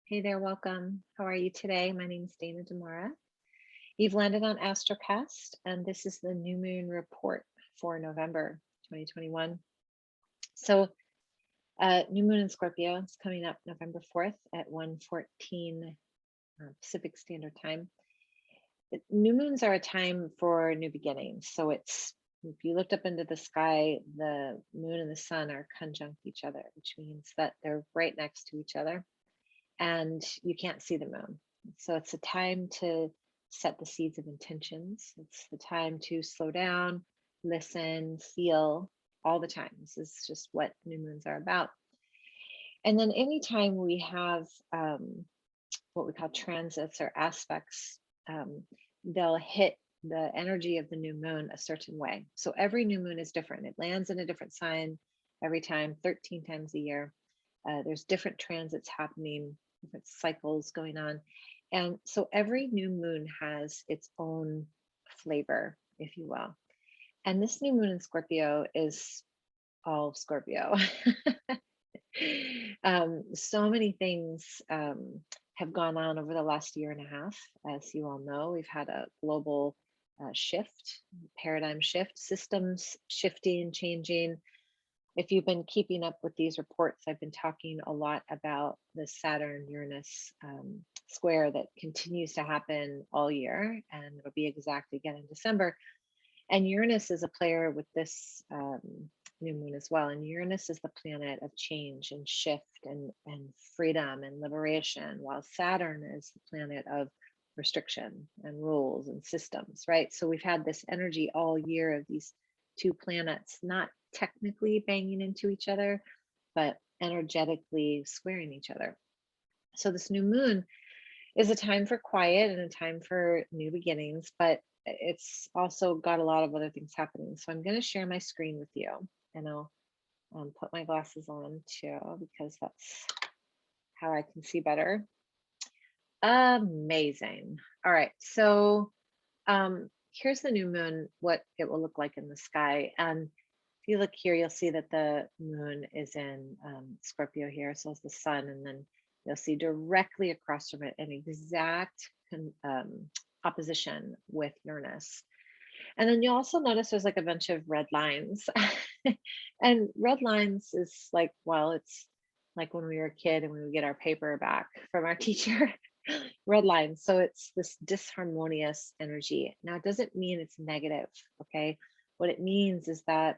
Hey there, welcome. How are you today? My name is Dana Demora. You've landed on Astrocast, and this is the new moon report for November 2021. So, new moon in Scorpio is coming up November 4th at 1:14 Pacific Standard Time. New moons are a time for new beginnings. So, if you looked up into the sky, the moon and the sun are conjunct each other, which means that they're right next to each other and you can't see the moon. So it's a time to set the seeds of intentions. It's the time to slow down, listen, feel all the time. This is just what new moons are about. And then anytime we have what we call transits or aspects, they'll hit the energy of the new moon a certain way. So every new moon is different. It lands in a different sign every time, 13 times a year. There's different transits happening, different cycles going on. And so every new moon has its own flavor, if you will. And this new moon in Scorpio is all Scorpio. So many things have gone on over the last year and a half. As you all know, we've had a global shift, paradigm shift, systems shifting, changing. If you've been keeping up with these reports, I've been talking a lot about the Saturn Uranus square that continues to happen all year, and it'll be exact again in December. And Uranus is a player with this new moon as well. And Uranus is the planet of change and shift and freedom and liberation, while Saturn is the planet of restriction and rules and systems, right? So we've had this energy all year of these two planets not technically banging into each other, but energetically squaring each other. So this new moon is a time for quiet and a time for new beginnings, but it's also got a lot of other things happening. So I'm going to share my screen with you, and I'll put my glasses on too, because that's how I can see better. Amazing. All right. So here's the new moon, what it will look like in the sky. And if you look here, you'll see that the moon is in Scorpio here. So is the sun. And then you'll see directly across from it an exact opposition with Uranus. And then you'll also notice there's like a bunch of red lines. And red lines is like, well, it's like when we were a kid and we would get our paper back from our teacher. Red lines. So it's this disharmonious energy. Now, it doesn't mean it's negative. Okay. What it means is that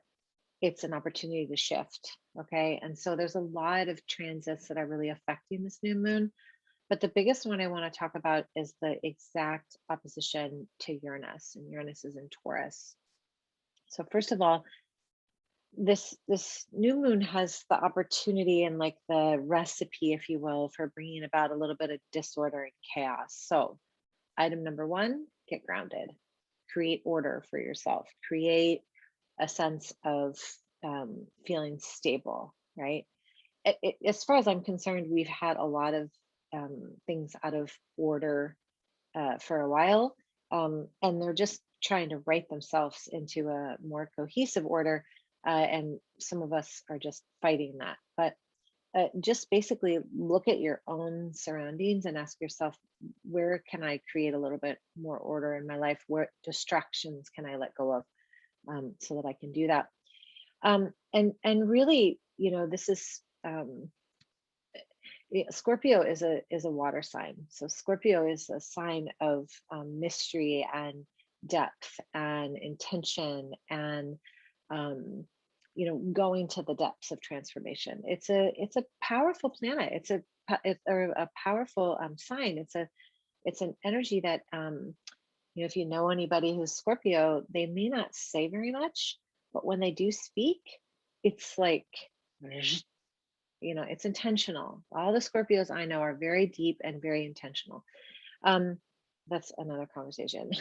it's an opportunity to shift. Okay. And so there's a lot of transits that are really affecting this new moon. But the biggest one I want to talk about is the exact opposition to Uranus, and Uranus is in Taurus. So first of all, this new moon has the opportunity and like the recipe, if you will, for bringing about a little bit of disorder and chaos. So item number one, get grounded, create order for yourself, create a sense of feeling stable, right? As far as I'm concerned, we've had a lot of things out of order for a while, and they're just trying to right themselves into a more cohesive order. And some of us are just fighting that. But just basically look at your own surroundings and ask yourself, where can I create a little bit more order in my life? What distractions can I let go of so that I can do that? And really, this is Scorpio is a water sign. So Scorpio is a sign of mystery and depth and intention and going to the depths of transformation. It's a powerful planet. It's a powerful sign. It's an energy that if you know anybody who's Scorpio, they may not say very much, but when they do speak, it's like it's intentional. All the Scorpios I know are very deep and very intentional. That's another conversation.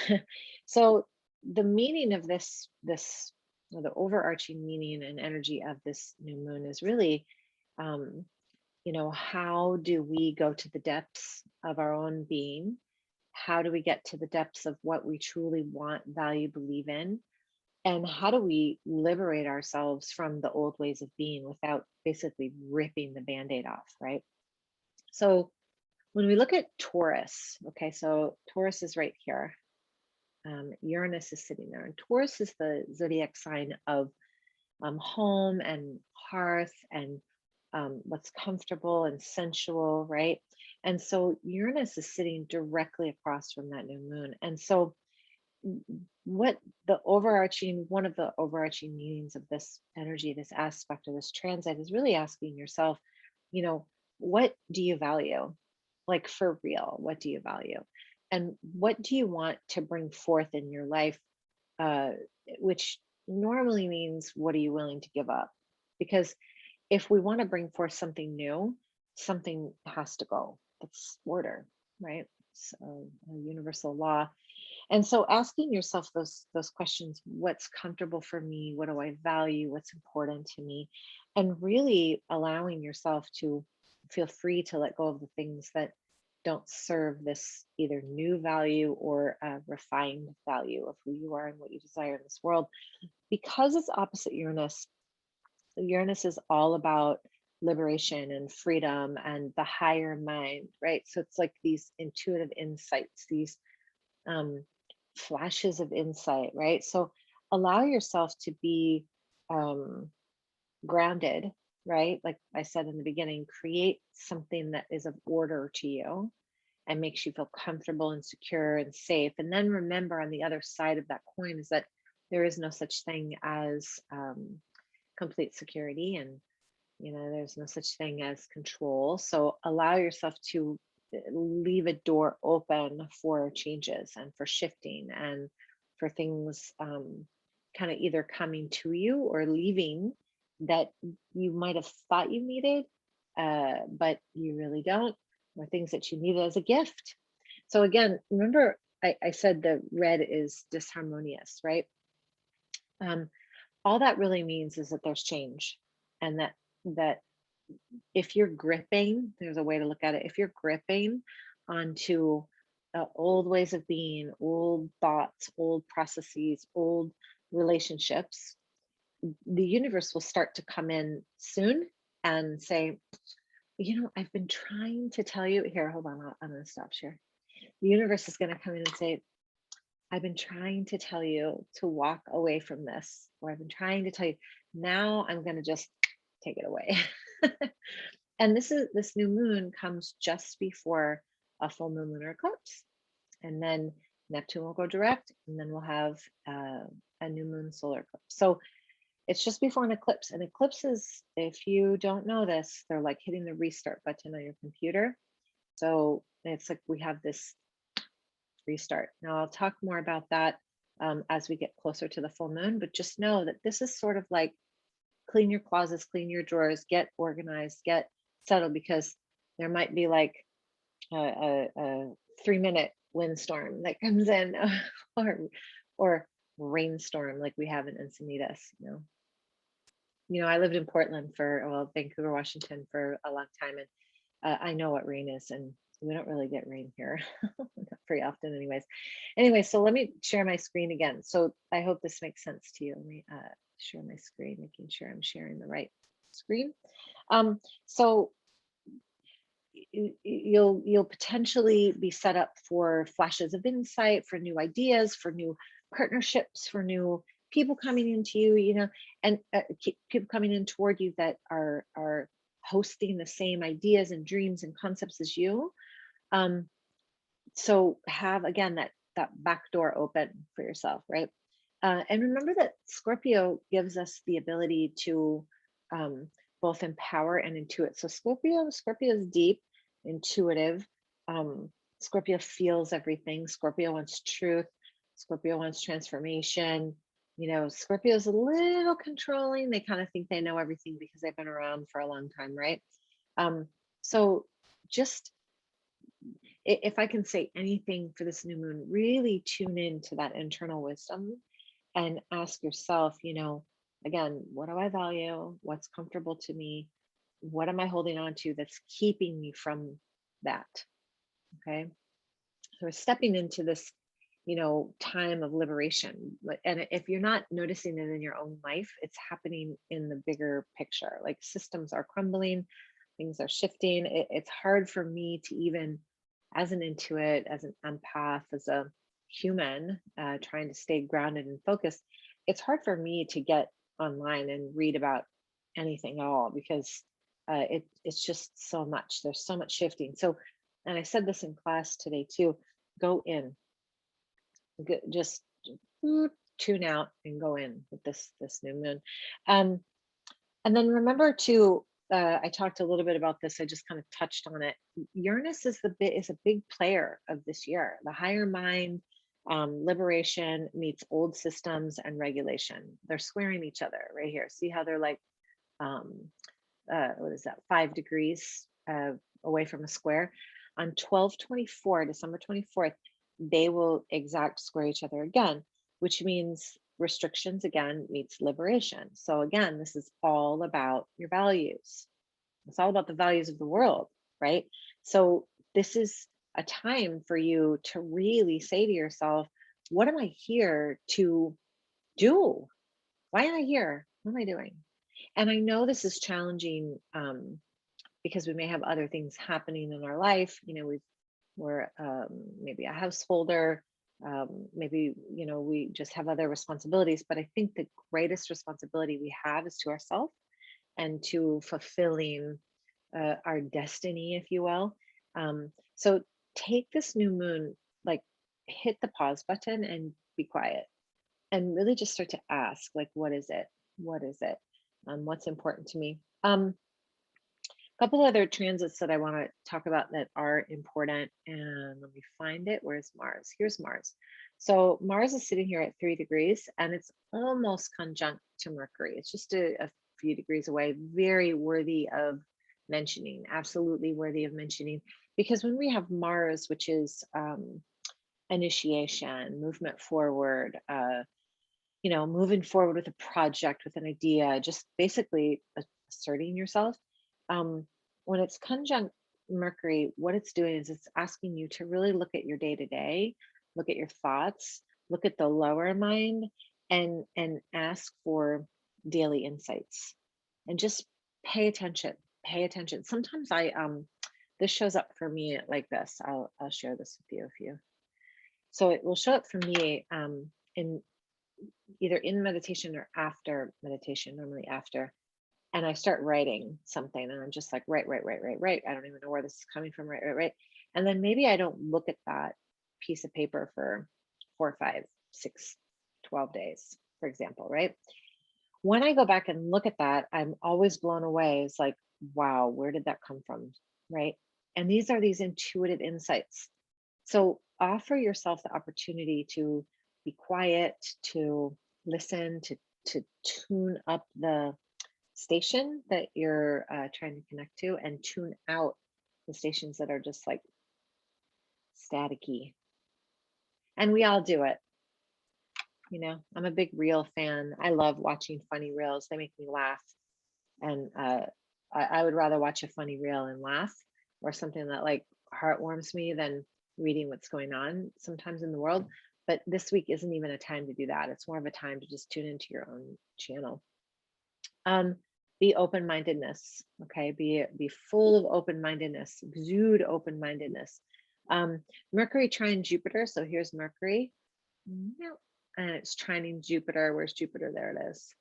So the meaning of this, the overarching meaning and energy of this new moon is really, how do we go to the depths of our own being? How do we get to the depths of what we truly want, value, believe in? And how do we liberate ourselves from the old ways of being without basically ripping the Band-Aid off, right? So When we look at Taurus, okay, so Taurus is right here. Uranus is sitting there, and Taurus is the zodiac sign of home and hearth and what's comfortable and sensual, right? And so Uranus is sitting directly across from that new moon. And so, what one of the overarching meanings of this energy, this aspect of this transit is really asking yourself, you know, what do you value? Like for real, what do you value? And what do you want to bring forth in your life? Uh, which normally means, what are you willing to give up? Because if we want to bring forth something new, something has to go. It's order, right? So a universal law. And so asking yourself those questions, what's comfortable for me? What do I value? What's important to me? And really allowing yourself to feel free to let go of the things that don't serve this either new value or refined value of who you are and what you desire in this world. Because it's opposite Uranus, Uranus is all about liberation and freedom and the higher mind, right? So it's like these intuitive insights, these um, flashes of insight, right? So allow yourself to be um, grounded, right? Like I said in the beginning, create something that is of order to you and makes you feel comfortable and secure and safe. And then remember, on the other side of that coin is that there is no such thing as complete security, and there's no such thing as control. So allow yourself to leave a door open for changes and for shifting and for things kind of either coming to you or leaving that you might have thought you needed, but you really don't, or things that you needed as a gift. So again, remember I said the red is disharmonious, right? Um, all that really means is that there's change, and that if you're gripping, there's a way to look at it. If you're gripping onto old ways of being, old thoughts, old processes, old relationships, the universe will start to come in soon and say, I've been trying to tell you here. Hold on, I'm going to stop share. The universe is going to come in and say, I've been trying to tell you to walk away from this, or I've been trying to tell you, now I'm going to just take it away. And this new moon comes just before a full moon lunar eclipse. And then Neptune will go direct, and then we'll have a new moon solar eclipse. So it's just before an eclipse. And eclipses, if you don't know this, they're like hitting the restart button on your computer. So it's like we have this restart. Now, I'll talk more about that as we get closer to the full moon, but just know that this is sort of like clean your closets, clean your drawers, get organized, get settled, because there might be like a 3-minute windstorm that comes in, or rainstorm like we have in Encinitas. I lived in Portland Vancouver, Washington for a long time, and I know what rain is, and we don't really get rain here, not very often, anyways. Anyway, so let me share my screen again. So I hope this makes sense to you. Let me share my screen, making sure I'm sharing the right screen. So you'll potentially be set up for flashes of insight, for new ideas, for new partnerships, for new people coming into you, and people coming in toward you that are hosting the same ideas and dreams and concepts as you. So have, again, that back door open for yourself, right? And remember that Scorpio gives us the ability to both empower and intuit. So Scorpio is deep, intuitive. Scorpio feels everything. Scorpio wants truth. Scorpio wants transformation. Scorpio is a little controlling. They kind of think they know everything because they've been around for a long time, right? So just, if I can say anything for this new moon, really tune into that internal wisdom and ask yourself, again, what do I value? What's comfortable to me? What am I holding on to that's keeping me from that? Okay. So we're stepping into this, time of liberation. And if you're not noticing it in your own life, it's happening in the bigger picture. Like systems are crumbling, things are shifting. It's hard for me to even as an intuit, as an empath, as a human trying to stay grounded and focused, it's hard for me to get online and read about anything at all because it's just so much. There's so much shifting. So, and I said this in class today too. Go in, just tune out and go in with this new moon. Um, and then remember to, I talked a little bit about this. I just kind of touched on it. Uranus is a big player of this year. The higher mind, liberation meets old systems and regulation. They're squaring each other right here. See how they're like, um, what is that? 5 degrees away from a square. On 12/24, December 24th, they will exact square each other again, which means restrictions again meets liberation. So again, this is all about your values. It's all about the values of the world, right? So this is a time for you to really say to yourself, what am I here to do? Why am I here? What am I doing? And I know this is challenging because we may have other things happening in our life. You know, we're maybe a householder, maybe, you know, we just have other responsibilities. But I think the greatest responsibility we have is to ourselves and to fulfilling our destiny, if you will. So take this new moon, like hit the pause button and be quiet and really just start to ask, like, what is it? What is it? What's important to me? Couple other transits that I want to talk about that are important. And let me find it. Where's Mars? Here's Mars. So Mars is sitting here at 3 degrees and it's almost conjunct to Mercury. It's just a few degrees away. Very worthy of mentioning, absolutely worthy of mentioning. Because when we have Mars, which is initiation, movement forward, you know, moving forward with a project, with an idea, just basically asserting yourself. Um, when it's conjunct Mercury, what it's doing is it's asking you to really look at your day to day, look at your thoughts, look at the lower mind, and ask for daily insights, and just pay attention. Pay attention. Sometimes this shows up for me like this. I'll share this with you if you. So it will show up for me in either in meditation or after meditation, normally after, and I start writing something and I'm just like, write. I don't even know where this is coming from, right. And then maybe I don't look at that piece of paper for 4, 5, 6, 12 days, for example, right? When I go back and look at that, I'm always blown away. It's like, wow, where did that come from, right? And these are these intuitive insights. So offer yourself the opportunity to be quiet, to listen, to tune up the station that you're trying to connect to, and tune out the stations that are just like staticky. And we all do it. You know, I'm a big reel fan. I love watching funny reels. They make me laugh. And I would rather watch a funny reel and laugh, or something that like heartwarms me, than reading what's going on sometimes in the world. But this week isn't even a time to do that. It's more of a time to just tune into your own channel. Um, be open-mindedness. Okay, be full of open-mindedness, exude open-mindedness. Mercury trine Jupiter. So here's Mercury. No, and it's trining Jupiter. Where's Jupiter? There it is.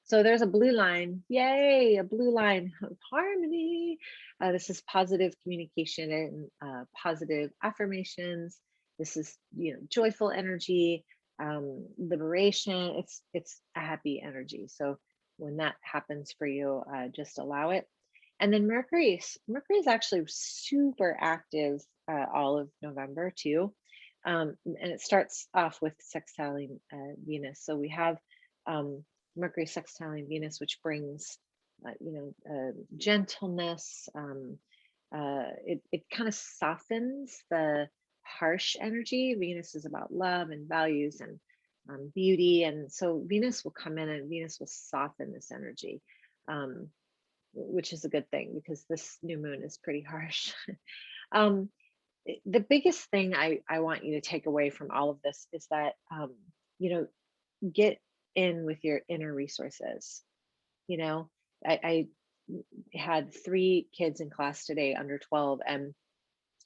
So there's a blue line. Yay, a blue line of harmony. This is positive communication and positive affirmations. This is, you know, joyful energy, liberation. It's a happy energy. So when that happens for you, just allow it. And then Mercury is actually super active all of November too. And it starts off with sextiling Venus. So we have Mercury sextiling Venus, which brings, gentleness. It kind of softens the harsh energy. Venus is about love and values and beauty. And so Venus will come in and Venus will soften this energy, which is a good thing because this new moon is pretty harsh. um, the biggest thing I want you to take away from all of this is that, you know, get in with your inner resources. You know, I had 3 kids in class today under 12, and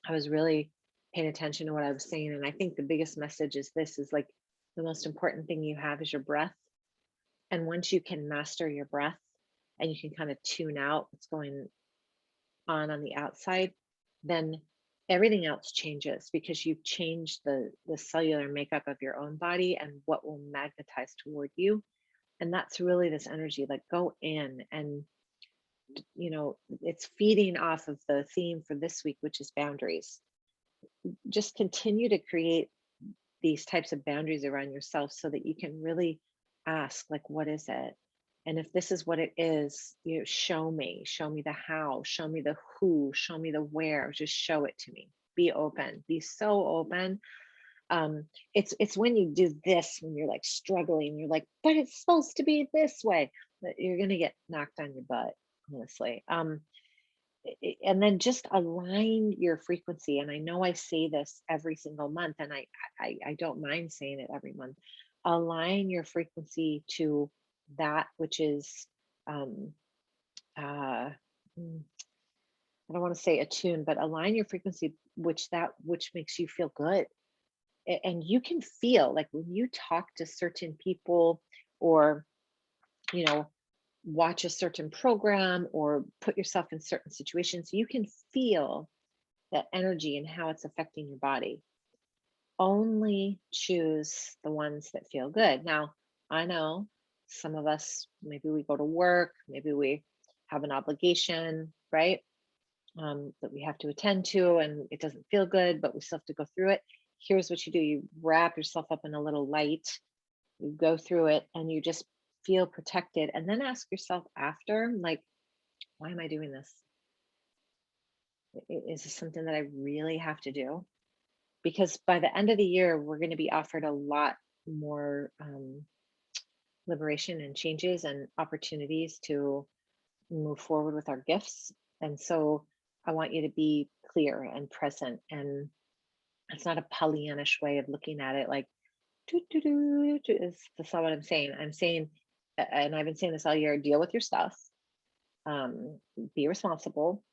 I was really paying attention to what I was saying. And I think the biggest message is this is like the most important thing you have is your breath. And once you can master your breath and you can kind of tune out what's going on the outside, then everything else changes because you've changed the cellular makeup of your own body and what will magnetize toward you. And that's really this energy, like go in and it's feeding off of the theme for this week, which is boundaries. Just continue to create these types of boundaries around yourself so that you can really ask, like, what is it? And if this is what it is, show me the how, show me the who, show me the where, just show it to me. Be open, be so open. It's when you do this, when you're like struggling, you're like, but it's supposed to be this way, that you're going to get knocked on your butt, honestly. And then just align your frequency. And I know I say this every single month, and I don't mind saying it every month. Align your frequency to that which is uh mm, I don't want to say attune, but align your frequency which makes you feel good. And you can feel like when you talk to certain people, or you know watch a certain program or put yourself in certain situations, you can feel that energy and how it's affecting your body. Only choose the ones that feel good. Now, I know some of us, maybe we go to work, maybe we have an obligation, right? That we have to attend to, and it doesn't feel good, but we still have to go through it. Here's what you do: you wrap yourself up in a little light, you go through it, and you just feel protected. And then ask yourself after, like, why am I doing this? Is this something that I really have to do? Because by the end of the year, we're going to be offered a lot more liberation and changes and opportunities to move forward with our gifts. And so I want you to be clear and present. And it's not a Pollyannish way of looking at it, like, "Doo, doo, doo, doo," that's not what I'm saying. I'm saying, and I've been saying this all year, deal with your stuff, be responsible,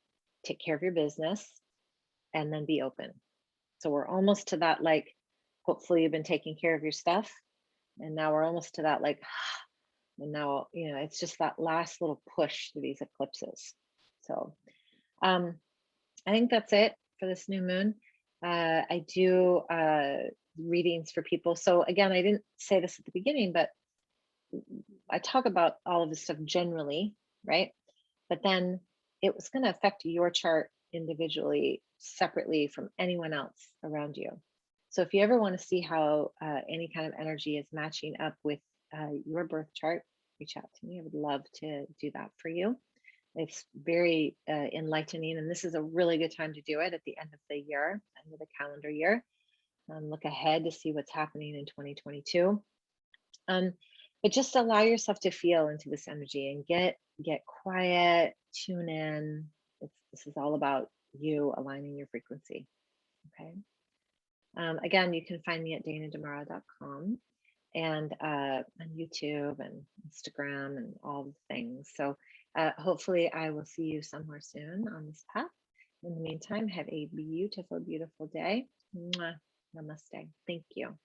take care of your business, and then be open. So we're almost to that, like, hopefully you've been taking care of your stuff. And now we're almost to that, like, and now, it's just that last little push through these eclipses. So um, I think that's it for this new moon. I do readings for people. So again, I didn't say this at the beginning, but I talk about all of this stuff generally, right? But then it was going to affect your chart individually, separately from anyone else around you. So if you ever want to see how any kind of energy is matching up with your birth chart, reach out to me. I would love to do that for you. It's very enlightening, and this is a really good time to do it at the end of the year, end of the calendar year. Look ahead to see what's happening in 2022. But just allow yourself to feel into this energy and get quiet, tune in. This is all about you aligning your frequency. Okay. Again, you can find me at danademara.com and on YouTube and Instagram and all the things. So hopefully I will see you somewhere soon on this path. In the meantime, have a beautiful, beautiful day. Mwah. Namaste. Thank you.